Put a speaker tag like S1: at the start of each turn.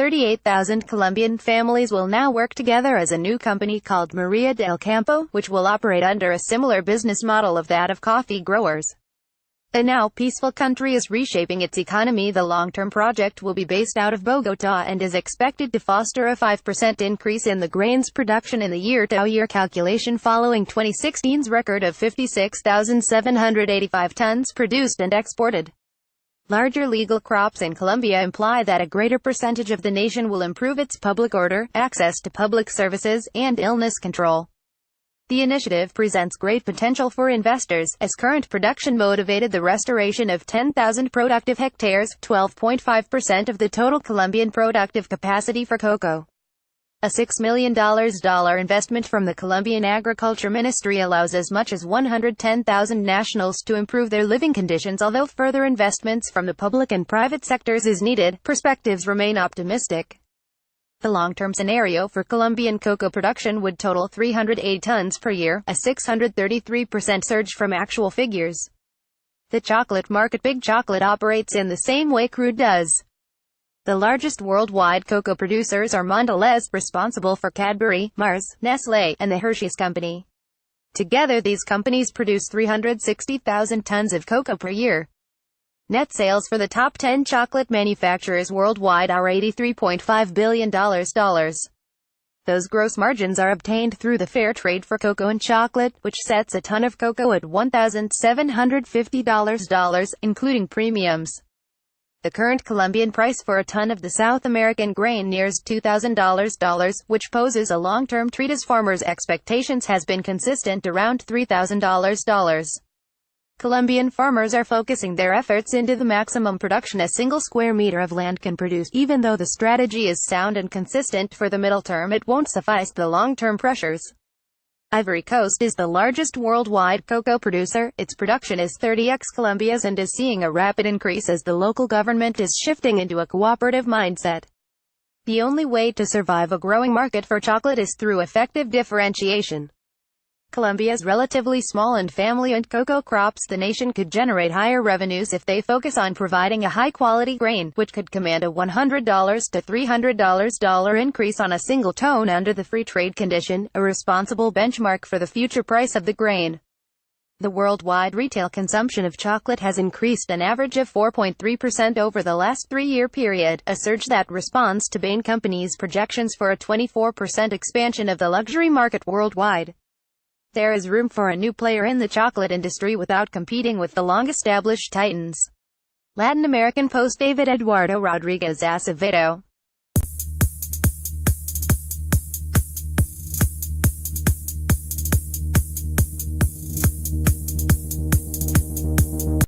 S1: 38,000 Colombian families will now work together as a new company called Maria del Campo, which will operate under a similar business model of that of coffee growers. The now peaceful country is reshaping its economy. The long-term project will be based out of Bogotá and is expected to foster a 5% increase in the grains production in the year-to-year calculation following 2016's record of 56,785 tons produced and exported. Larger legal crops in Colombia imply that a greater percentage of the nation will improve its public order, access to public services, and illness control. The initiative presents great potential for investors, as current production motivated the restoration of 10,000 productive hectares, 12.5% of the total Colombian productive capacity for cocoa. A $6 million investment from the Colombian Agriculture Ministry allows as much as 110,000 nationals to improve their living conditions. Although further investments from the public and private sectors is needed, perspectives remain optimistic. The long-term scenario for Colombian cocoa production would total 308 tons per year, a 633% surge from actual figures. The chocolate market. Big Chocolate operates in the same way crude does. The largest worldwide cocoa producers are Mondelez, responsible for Cadbury, Mars, Nestlé, and the Hershey's Company. Together these companies produce 360,000 tons of cocoa per year. Net sales for the top 10 chocolate manufacturers worldwide are $83.5 billion. Those gross margins are obtained through the fair trade for cocoa and chocolate, which sets a ton of cocoa at $1,750, including premiums. The current Colombian price for a ton of the South American grain nears $2,000, which poses a long-term threat as farmers' expectations has been consistent around $3,000. Colombian farmers are focusing their efforts into the maximum production a single square meter of land can produce. Even though the strategy is sound and consistent for the middle term, it won't suffice the long-term pressures. Ivory Coast is the largest worldwide cocoa producer. Its production is 30x Colombia's and is seeing a rapid increase as the local government is shifting into a cooperative mindset. The only way to survive a growing market for chocolate is through effective differentiation. Colombia's relatively small and family-owned cocoa crops. The nation could generate higher revenues if they focus on providing a high-quality grain, which could command a $100 to $300 increase on a single ton under the free trade condition, a responsible benchmark for the future price of the grain. The worldwide retail consumption of chocolate has increased an average of 4.3% over the last 3-year period, a surge that responds to Bain Company's projections for a 24% expansion of the luxury market worldwide. There is room for a new player in the chocolate industry without competing with the long-established titans. Latin American Post. David Eduardo Rodriguez Acevedo.